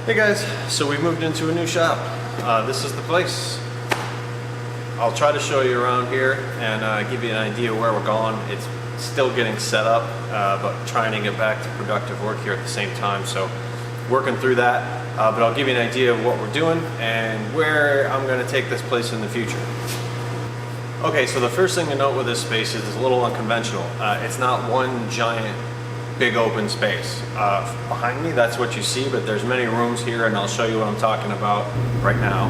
Hey guys, so we moved into a new shop. This is the place. I'll try to show you around here and give you an idea where we're going. It's still getting set up, but trying to get back to productive work here at the same time. So working through that, but I'll give you an idea of what we're doing and where I'm going to take this place in the future. Okay, so the first thing to note with this space is it's a little unconventional. It's not one giant big open space. Behind me, that's what you see, but there's many rooms here, and I'll show you what I'm talking about right now.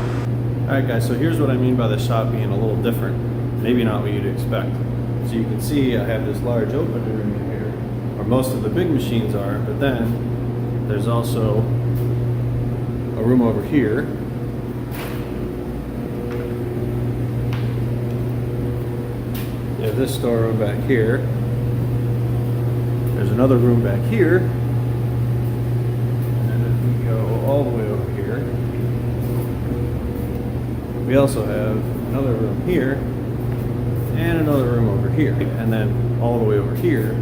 Alright guys, so here's what I mean by the shop being a little different. Maybe not what you'd expect. So you can see I have this large open room here, where most of the big machines are, but then there's also a room over here. You have this storeroom back here. There's another room back here, and if we go all the way over here, we also have another room here, and another room over here, and then all the way over here,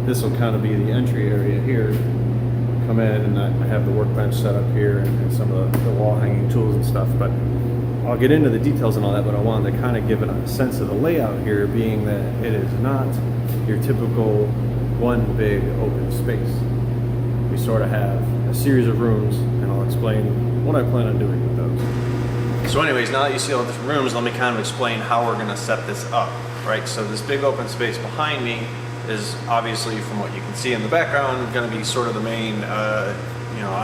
this will kind of be the entry area here. Come in, and I have the workbench set up here, and some of the wall hanging tools and stuff, but I'll get into the details and all that, but I wanted to kind of give it a sense of the layout here, being that it is not your typical one big open space. We sort of have a series of rooms, and I'll explain what I plan on doing with those. So anyways, now that you see all the different rooms, let me kind of explain how we're going to set this up, right? So this big open space behind me is obviously, from what you can see in the background, going to be sort of the main, I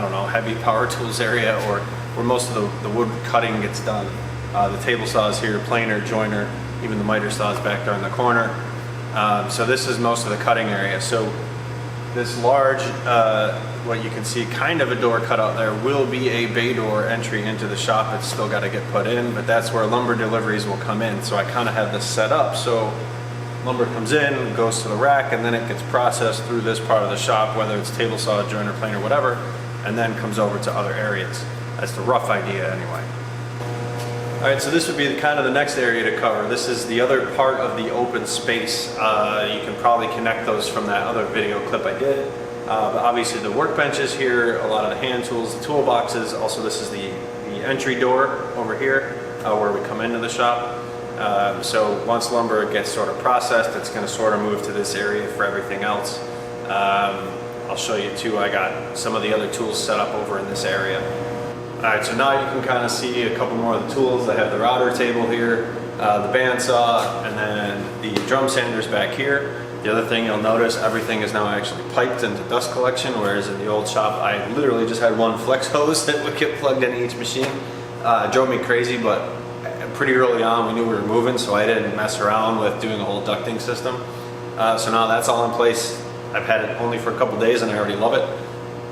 don't know, heavy power tools area, or where most of the wood cutting gets done. The table saw is here, planer, joiner, even the miter saw is back there in the corner. So this is most of the cutting area. So this large, what you can see, kind of a door cut out there, will be a bay door entry into the shop. It's still got to get put in, but that's where lumber deliveries will come in. So I kind of have this set up so lumber comes in, goes to the rack, and then it gets processed through this part of the shop, whether it's table saw, joiner, planer, whatever, and then comes over to other areas. That's the rough idea anyway. Alright, so this would be kind of the next area to cover. This is the other part of the open space. You can probably connect those from that other video clip I did. But obviously the workbench is here, a lot of the hand tools, the toolboxes. Also, this is the entry door over here where we come into the shop. So once lumber gets sort of processed, it's going to sort of move to this area for everything else. I'll show you too, I got some of the other tools set up over in this area. Alright, so now you can kind of see a couple more of the tools. I have the router table here, the bandsaw, and then the drum sanders back here. The other thing you'll notice, everything is now actually piped into dust collection, whereas in the old shop I literally just had one flex hose that would get plugged into each machine. It drove me crazy, but pretty early on we knew we were moving, so I didn't mess around with doing a whole ducting system. So now that's all in place. I've had it only for a couple days and I already love it.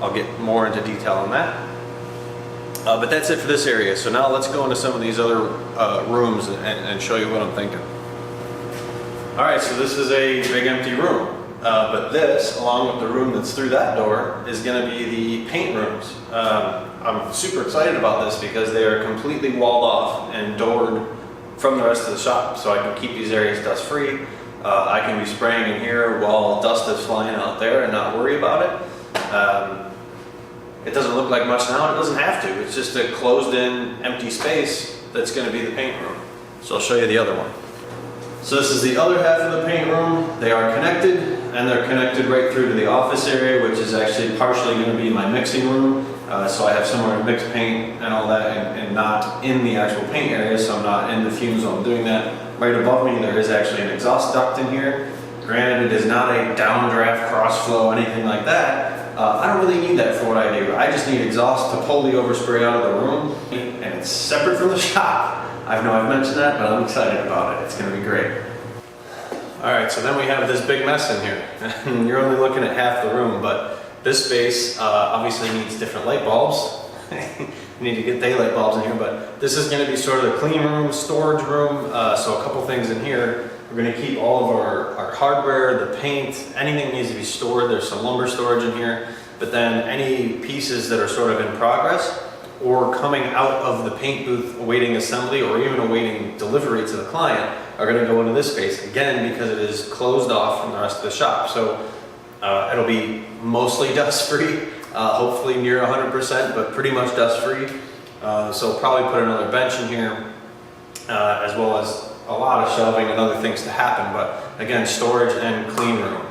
I'll get more into detail on that. But that's it for this area. So now let's go into some of these other rooms and show you what I'm thinking. Alright, so this is a big empty room. But this, along with the room that's through that door, is going to be the paint rooms. I'm super excited about this because they are completely walled off and doored from the rest of the shop. So I can keep these areas dust free. I can be spraying in here while dust is flying out there and not worry about it. It doesn't look like much now, it doesn't have to. It's just a closed-in, empty space that's going to be the paint room. So I'll show you the other one. So this is the other half of the paint room. They are connected, and they're connected right through to the office area, which is actually partially going to be my mixing room. So I have somewhere to mix paint and all that, and not in the actual paint area, so I'm not in the fume zone doing that. Right above me there is actually an exhaust duct in here. Granted, it is not a downdraft, cross flow, anything like that. I don't really need that for what I do. I just need exhaust to pull the overspray out of the room, and it's separate from the shop. I know I've mentioned that, but I'm excited about it. It's going to be great. Alright, so then we have this big mess in here. You're only looking at half the room, but this space obviously needs different light bulbs. You need to get daylight bulbs in here, but this is going to be sort of the clean room, storage room. So a couple things in here. We're going to keep all of our hardware, the paint, anything needs to be stored. There's some lumber storage in here, but then any pieces that are sort of in progress, or coming out of the paint booth awaiting assembly or even awaiting delivery to the client are going to go into this space, again, because it is closed off from the rest of the shop. So it'll be mostly dust-free, hopefully near 100%, but pretty much dust-free. So probably put another bench in here, as well as a lot of shelving and other things to happen, but again, storage and clean room.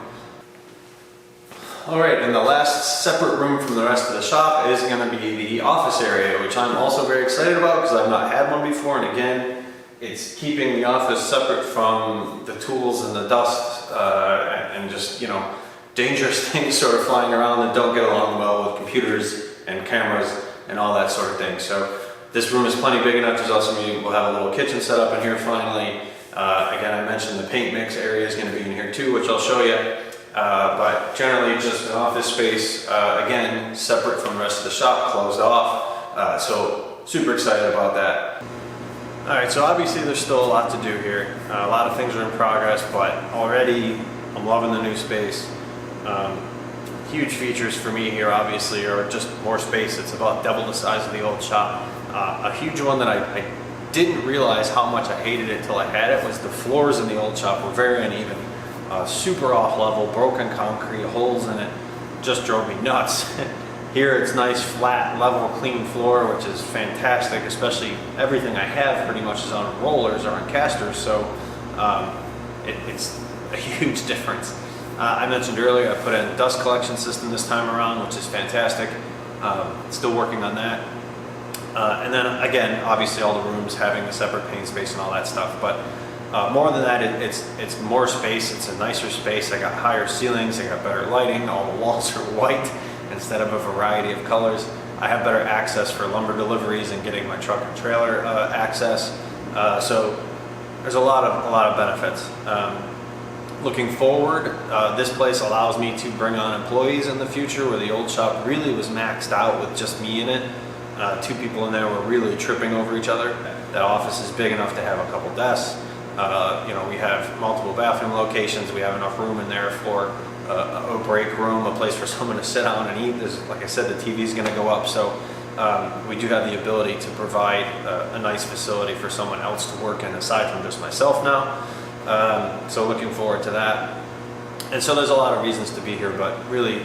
All right, and the last separate room from the rest of the shop is going to be the office area, which I'm also very excited about because I've not had one before, and again, it's keeping the office separate from the tools and the dust and just, you know, dangerous things sort of flying around that don't get along well with computers and cameras and all that sort of thing. So this room is plenty big enough. There's also we'll have a little kitchen set up in here finally. Again, I mentioned the paint mix area is going to be in here too, which I'll show you. But generally just an office space, again, separate from the rest of the shop, closed off. So super excited about that. All right, so obviously there's still a lot to do here. A lot of things are in progress, but already I'm loving the new space. Huge features for me here obviously are just more space. It's about double the size of the old shop. A huge one that I didn't realize how much I hated it till I had it was the floors in the old shop were very uneven. Super off level, broken concrete, holes in it, just drove me nuts. Here it's nice, flat, level, clean floor, which is fantastic, especially everything I have pretty much is on rollers or on casters, so it's a huge difference. I mentioned earlier I put in a dust collection system this time around, which is fantastic. Still working on that. And then again, obviously all the rooms having a separate paint space and all that stuff, but more than that, it's more space, it's a nicer space. I got higher ceilings, I got better lighting, all the walls are white instead of a variety of colors. I have better access for lumber deliveries and getting my truck and trailer access. So there's a lot of benefits. Looking forward, this place allows me to bring on employees in the future, where the old shop really was maxed out with just me in it. Two people in there were really tripping over each other. That office is big enough to have a couple desks. You know, we have multiple bathroom locations. We have enough room in there for a break room, a place for someone to sit down and eat. There's, like I said, the TV is going to go up, so we do have the ability to provide a nice facility for someone else to work in aside from just myself now. So looking forward to that. And so there's a lot of reasons to be here, but really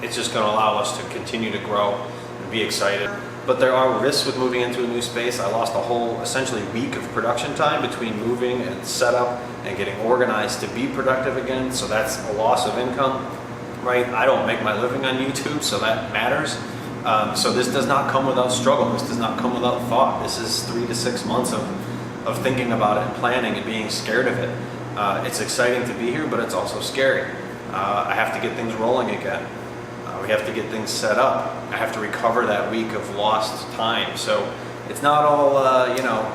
it's just going to allow us to continue to grow and be excited. But there are risks with moving into a new space. I lost a whole, essentially, week of production time between moving and setup and getting organized to be productive again. So that's a loss of income, right? I don't make my living on YouTube, so that matters. So this does not come without struggle. This does not come without thought. This is 3 to 6 months of thinking about it and planning and being scared of it. It's exciting to be here, but it's also scary. I have to get things rolling again. We have to get things set up. I have to recover that week of lost time. So it's not all, you know,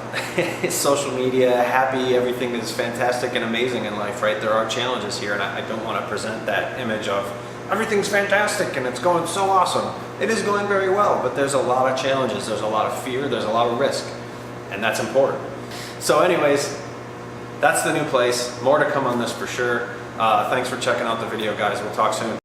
social media, happy, everything is fantastic and amazing in life, right? There are challenges here, and I don't want to present that image of everything's fantastic and it's going so awesome. It is going very well, but there's a lot of challenges. There's a lot of fear. There's a lot of risk, and that's important. So anyways, that's the new place. More to come on this for sure. Thanks for checking out the video, guys. We'll talk soon.